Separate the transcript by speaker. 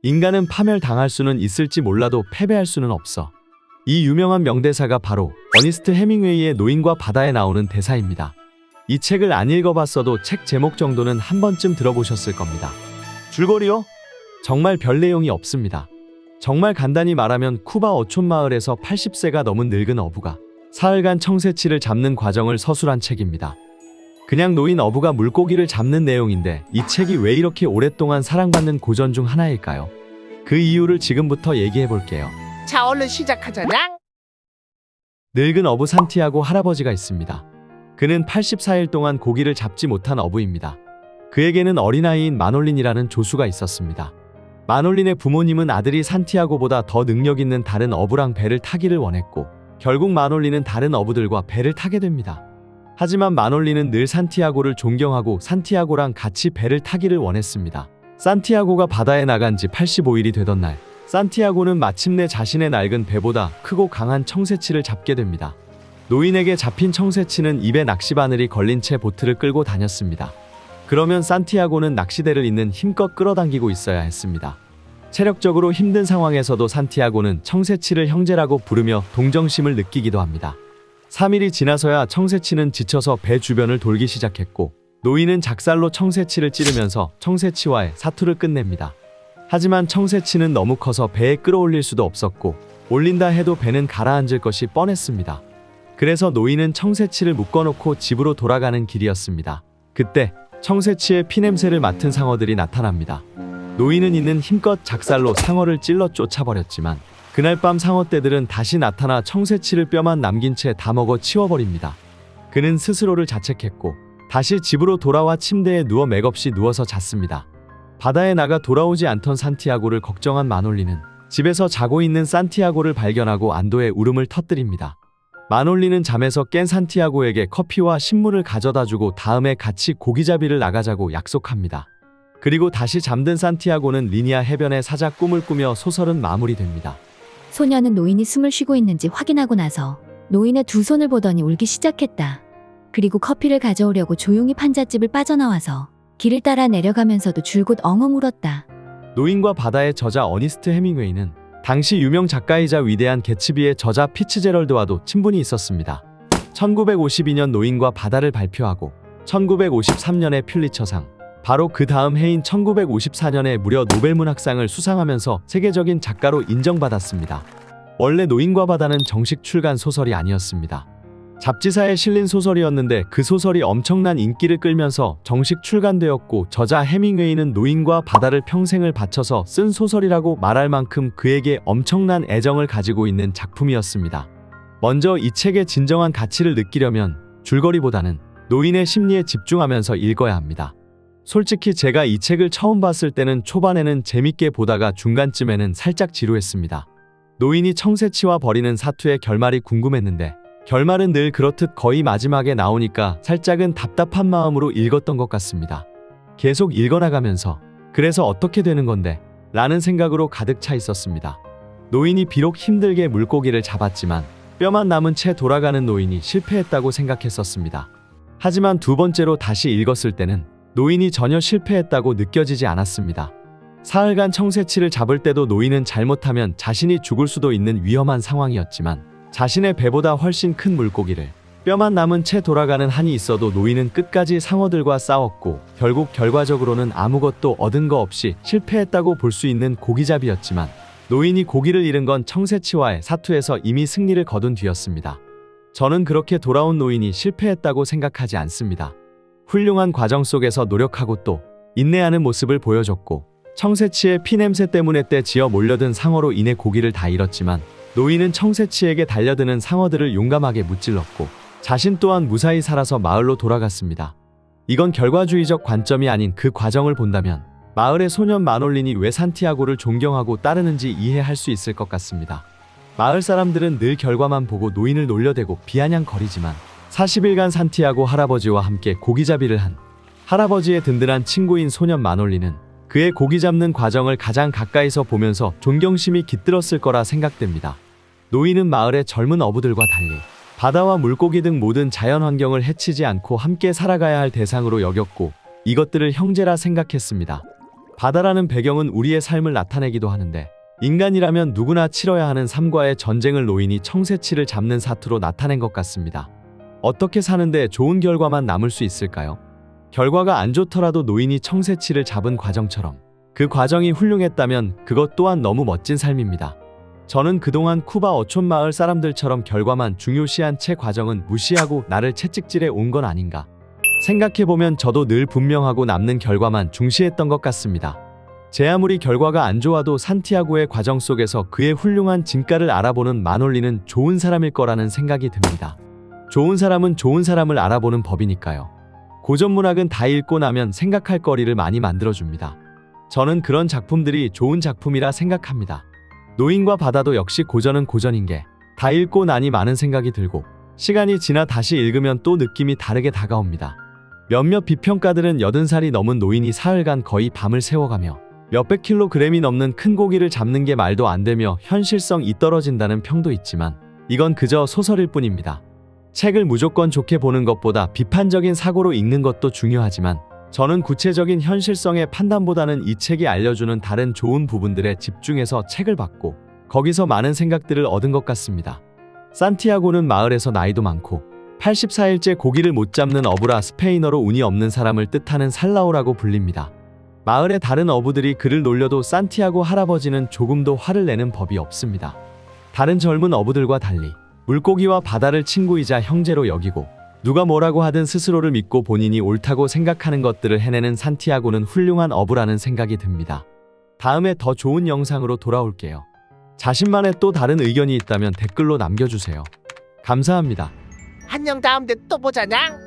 Speaker 1: 인간은 파멸당할 수는 있을지 몰라도 패배할 수는 없어. 이 유명한 명대사가 바로 어니스트 해밍웨이의 노인과 바다에 나오는 대사입니다. 이 책을 안 읽어봤어도 책 제목 정도는 한 번쯤 들어보셨을 겁니다. 줄거리요? 정말 별 내용이 없습니다. 정말 간단히 말하면 쿠바 어촌 마을에서 80세가 넘은 늙은 어부가 사흘간 청새치를 잡는 과정을 서술한 책입니다. 그냥 노인 어부가 물고기를 잡는 내용인데 이 책이 왜 이렇게 오랫동안 사랑받는 고전 중 하나일까요? 그 이유를 지금부터 얘기해 볼게요.
Speaker 2: 자, 얼른 시작하자냥.
Speaker 1: 늙은 어부 산티아고 할아버지가 있습니다. 그는 84일 동안 고기를 잡지 못한 어부입니다. 그에게는 어린아이인 마놀린이라는 조수가 있었습니다. 마놀린의 부모님은 아들이 산티아고보다 더 능력 있는 다른 어부랑 배를 타기를 원했고 결국 마놀린은 다른 어부들과 배를 타게 됩니다. 하지만 마놀린은 늘 산티아고를 존경하고 산티아고랑 같이 배를 타기를 원했습니다. 산티아고가 바다에 나간 지 85일이 되던 날, 산티아고는 마침내 자신의 낡은 배보다 크고 강한 청새치를 잡게 됩니다. 노인에게 잡힌 청새치는 입에 낚시바늘이 걸린 채 보트를 끌고 다녔습니다. 그러면 산티아고는 낚시대를 있는 힘껏 끌어당기고 있어야 했습니다. 체력적으로 힘든 상황에서도 산티아고는 청새치를 형제라고 부르며 동정심을 느끼기도 합니다. 3일이 지나서야 청새치는 지쳐서 배 주변을 돌기 시작했고 노인은 작살로 청새치를 찌르면서 청새치와의 사투를 끝냅니다. 하지만 청새치는 너무 커서 배에 끌어올릴 수도 없었고 올린다 해도 배는 가라앉을 것이 뻔했습니다. 그래서 노인은 청새치를 묶어놓고 집으로 돌아가는 길이었습니다. 그때 청새치의 피냄새를 맡은 상어들이 나타납니다. 노인은 이는 힘껏 작살로 상어를 찔러 쫓아버렸지만 그날 밤 상어떼들은 다시 나타나 청새치를 뼈만 남긴 채 다 먹어 치워버립니다. 그는 스스로를 자책했고 다시 집으로 돌아와 침대에 누워 맥없이 누워서 잤습니다. 바다에 나가 돌아오지 않던 산티아고를 걱정한 마놀린은 집에서 자고 있는 산티아고를 발견하고 안도의 울음을 터뜨립니다. 마놀린은 잠에서 깬 산티아고에게 커피와 식물을 가져다주고 다음에 같이 고기잡이를 나가자고 약속합니다. 그리고 다시 잠든 산티아고는 리니아 해변에 사자 꿈을 꾸며 소설은 마무리됩니다.
Speaker 3: 소녀는 노인이 숨을 쉬고 있는지 확인하고 나서 노인의 두 손을 보더니 울기 시작했다. 그리고 커피를 가져오려고 조용히 판잣집을 빠져나와서 길을 따라 내려가면서도 줄곧 엉엉 울었다.
Speaker 1: 노인과 바다의 저자 어니스트 해밍웨이는 당시 유명 작가이자 위대한 개츠비의 저자 피츠제럴드와도 친분이 있었습니다. 1952년 노인과 바다를 발표하고 1953년에 퓰리처상, 바로 그 다음 해인 1954년에 무려 노벨문학상을 수상하면서 세계적인 작가로 인정받았습니다. 원래 노인과 바다는 정식 출간 소설이 아니었습니다. 잡지사에 실린 소설이었는데 그 소설이 엄청난 인기를 끌면서 정식 출간되었고 저자 해밍웨이는 노인과 바다를 평생을 바쳐서 쓴 소설이라고 말할 만큼 그에게 엄청난 애정을 가지고 있는 작품이었습니다. 먼저 이 책의 진정한 가치를 느끼려면 줄거리보다는 노인의 심리에 집중하면서 읽어야 합니다. 솔직히 제가 이 책을 처음 봤을 때는 초반에는 재밌게 보다가 중간쯤에는 살짝 지루했습니다. 노인이 청새치와 벌이는 사투의 결말이 궁금했는데 결말은 늘 그렇듯 거의 마지막에 나오니까 살짝은 답답한 마음으로 읽었던 것 같습니다. 계속 읽어나가면서 그래서 어떻게 되는 건데? 라는 생각으로 가득 차 있었습니다. 노인이 비록 힘들게 물고기를 잡았지만 뼈만 남은 채 돌아가는 노인이 실패했다고 생각했었습니다. 하지만 두 번째로 다시 읽었을 때는 노인이 전혀 실패했다고 느껴지지 않았습니다. 사흘간 청새치를 잡을 때도 노인은 잘못하면 자신이 죽을 수도 있는 위험한 상황이었지만 자신의 배보다 훨씬 큰 물고기를 뼈만 남은 채 돌아가는 한이 있어도 노인은 끝까지 상어들과 싸웠고 결국 결과적으로는 아무것도 얻은 거 없이 실패했다고 볼 수 있는 고기잡이였지만 노인이 고기를 잃은 건 청새치와의 사투에서 이미 승리를 거둔 뒤였습니다. 저는 그렇게 돌아온 노인이 실패했다고 생각하지 않습니다. 훌륭한 과정 속에서 노력하고 또 인내하는 모습을 보여줬고 청새치의 피냄새 때문에 떼지어 몰려든 상어로 인해 고기를 다 잃었지만 노인은 청새치에게 달려드는 상어들을 용감하게 무찔렀고 자신 또한 무사히 살아서 마을로 돌아갔습니다. 이건 결과주의적 관점이 아닌 그 과정을 본다면 마을의 소년 마놀린이 왜 산티아고를 존경하고 따르는지 이해할 수 있을 것 같습니다. 마을 사람들은 늘 결과만 보고 노인을 놀려대고 비아냥거리지만 40일간 산티아고 할아버지와 함께 고기잡이를 한 할아버지의 든든한 친구인 소년 마놀린은 그의 고기 잡는 과정을 가장 가까이서 보면서 존경심이 깃들었을 거라 생각됩니다. 노인은 마을의 젊은 어부들과 달리 바다와 물고기 등 모든 자연 환경을 해치지 않고 함께 살아가야 할 대상으로 여겼고 이것들을 형제라 생각했습니다. 바다라는 배경은 우리의 삶을 나타내기도 하는데 인간이라면 누구나 치러야 하는 삶과의 전쟁을 노인이 청새치를 잡는 사투로 나타낸 것 같습니다. 어떻게 사는데 좋은 결과만 남을 수 있을까요? 결과가 안 좋더라도 노인이 청새치를 잡은 과정처럼 그 과정이 훌륭했다면 그것 또한 너무 멋진 삶입니다. 저는 그동안 쿠바 어촌 마을 사람들처럼 결과만 중요시한 채 과정은 무시하고 나를 채찍질해 온 건 아닌가 생각해보면 저도 늘 분명하고 남는 결과만 중시했던 것 같습니다. 제 아무리 결과가 안 좋아도 산티아고의 과정 속에서 그의 훌륭한 진가를 알아보는 마놀리는 좋은 사람일 거라는 생각이 듭니다. 좋은 사람은 좋은 사람을 알아보는 법이니까요. 고전 문학은 다 읽고 나면 생각할 거리를 많이 만들어줍니다. 저는 그런 작품들이 좋은 작품이라 생각합니다. 노인과 바다도 역시 고전은 고전인 게 다 읽고 나니 많은 생각이 들고 시간이 지나 다시 읽으면 또 느낌이 다르게 다가옵니다. 몇몇 비평가들은 80살이 넘은 노인이 사흘간 거의 밤을 새워가며 몇백 킬로그램이 넘는 큰 고기를 잡는 게 말도 안 되며 현실성이 떨어진다는 평도 있지만 이건 그저 소설일 뿐입니다. 책을 무조건 좋게 보는 것보다 비판적인 사고로 읽는 것도 중요하지만 저는 구체적인 현실성의 판단보다는 이 책이 알려주는 다른 좋은 부분들에 집중해서 책을 봤고 거기서 많은 생각들을 얻은 것 같습니다. 산티아고는 마을에서 나이도 많고 84일째 고기를 못 잡는 어부라 스페인어로 운이 없는 사람을 뜻하는 살라오라고 불립니다. 마을의 다른 어부들이 그를 놀려도 산티아고 할아버지는 조금도 화를 내는 법이 없습니다. 다른 젊은 어부들과 달리 물고기와 바다를 친구이자 형제로 여기고 누가 뭐라고 하든 스스로를 믿고 본인이 옳다고 생각하는 것들을 해내는 산티아고는 훌륭한 어부라는 생각이 듭니다. 다음에 더 좋은 영상으로 돌아올게요. 자신만의 또 다른 의견이 있다면 댓글로 남겨주세요. 감사합니다.
Speaker 2: 안녕 다음에 또 보자냥.